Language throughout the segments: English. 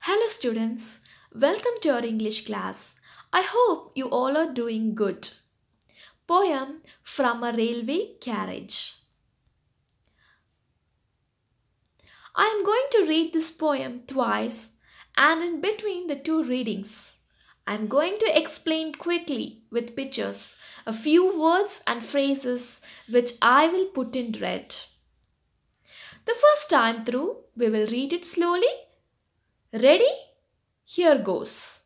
Hello, students. Welcome to our English class. I hope you all are doing good. Poem from a railway carriage. I am going to read this poem twice, and in between the two readings, I am going to explain quickly with pictures a few words and phrases which I will put in red. The first time through, we will read it slowly. Ready? Here goes.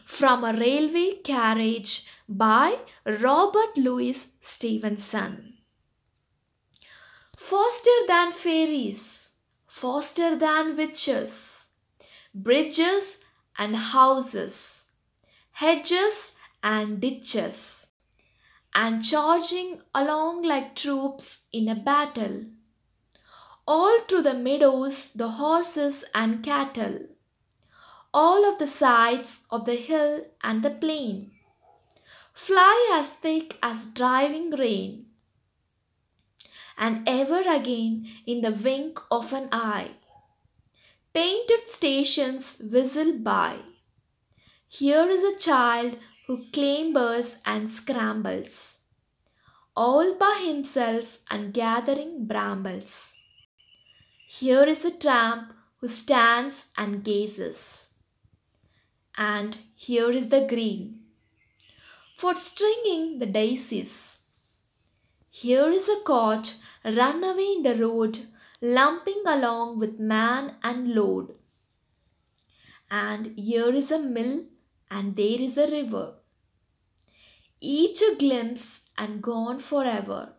From a Railway Carriage by Robert Louis Stevenson. Faster than fairies, faster than witches, bridges and houses, hedges and ditches, and charging along like troops in a battle. All through the meadows the horses and cattle, all of the sides of the hill and the plain, fly as thick as driving rain, and ever again in the wink of an eye, painted stations whistle by. Here is a child who clambers and scrambles, all by himself and gathering brambles. Here is a tramp who stands and gazes. And here is the green for stringing the daisies. Here is a cart run away in the road, lumping along with man and load. And here is a mill and there is a river, each a glimpse and gone forever.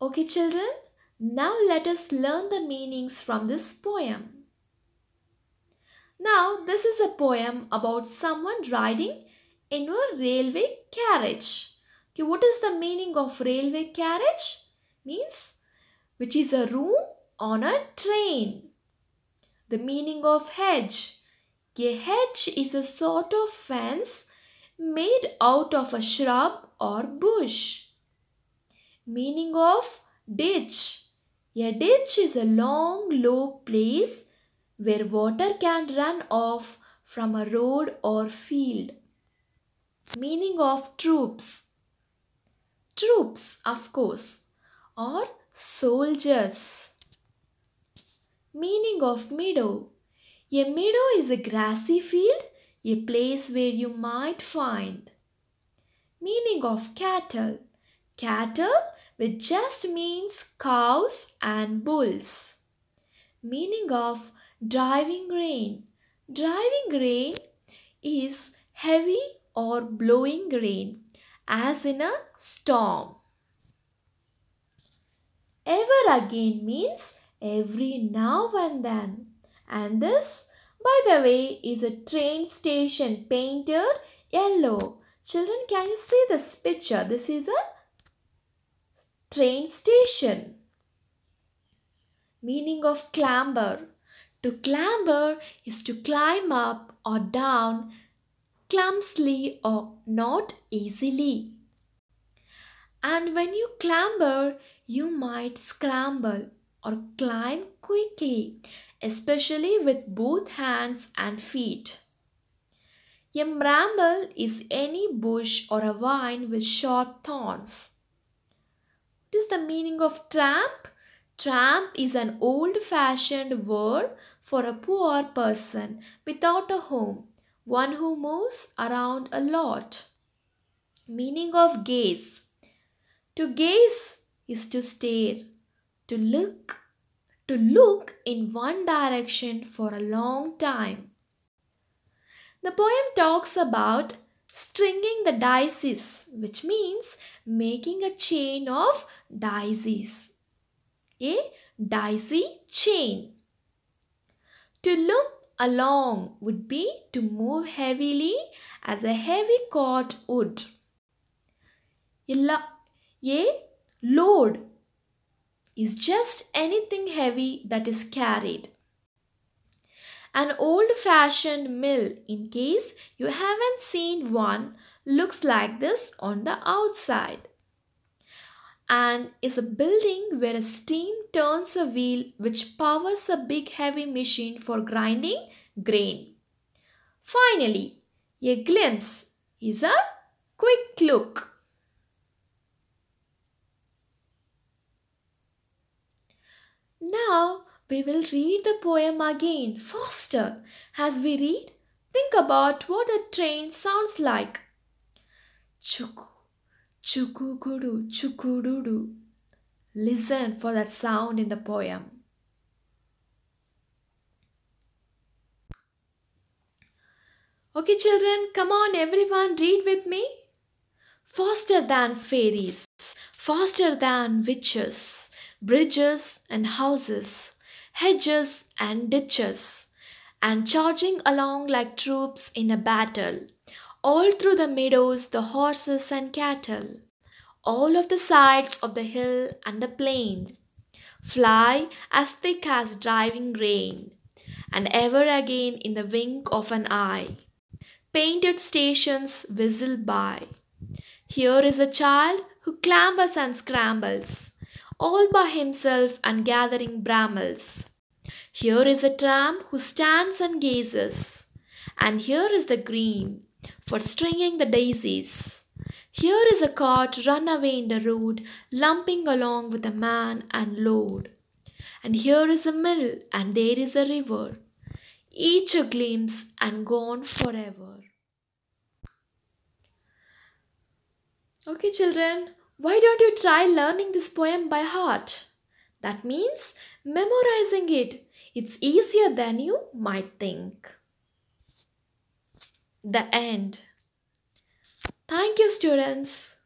Okay, children, now let us learn the meanings from this poem. Now, this is a poem about someone riding in a railway carriage. Okay, what is the meaning of railway carriage? Means which is a room on a train. The meaning of hedge. A hedge is a sort of fence made out of a shrub or bush. Meaning of ditch. A ditch is a long, low place where water can run off from a road or field. Meaning of troops. Troops, of course, or soldiers. Meaning of meadow. A meadow is a grassy field, a place where you might find. Meaning of cattle. Cattle, which just means cows and bulls. Meaning of driving rain. Driving rain is heavy or blowing rain, as in a storm. Ever again means every now and then. And this, by the way, is a train station painted yellow. Children, can you see this picture? This is a train station. Meaning of clamber. To clamber is to climb up or down clumsily or not easily. And when you clamber, you might scramble or climb quickly, especially with both hands and feet. A bramble is any bush or a vine with short thorns. What is the meaning of tramp? Tramp is an old-fashioned word for a poor person without a home, one who moves around a lot. Meaning of gaze. To gaze is to stare, to look in one direction for a long time. The poem talks about stringing the daisies, which means making a chain of daisies. A daisy chain. To loom along would be to move heavily as a heavy cart would. A load is just anything heavy that is carried. An old-fashioned mill, in case you haven't seen one, looks like this on the outside. and is a building where a steam turns a wheel which powers a big heavy machine for grinding grain. Finally, a glimpse is a quick look. Now we will read the poem again faster. As we read, think about what a train sounds like. Chuku, chukukudu, chukududu. Listen for that sound in the poem. Okay, children, come on, everyone, read with me. Faster than fairies, faster than witches, bridges and houses, hedges and ditches, and charging along like troops in a battle. All through the meadows, the horses and cattle, all of the sides of the hill and the plain, fly as thick as driving rain, and ever again in the wink of an eye. Painted stations whistle by. Here is a child who clambers and scrambles, all by himself and gathering brambles. Here is a tramp who stands and gazes, and here is the green for stringing the daisies. Here is a cart run away in the road, lumping along with a man and load. And here is a mill, and there is a river, each a glimpse and gone forever. Okay, children, why don't you try learning this poem by heart? That means memorizing it. It's easier than you might think. The end. Thank you, students.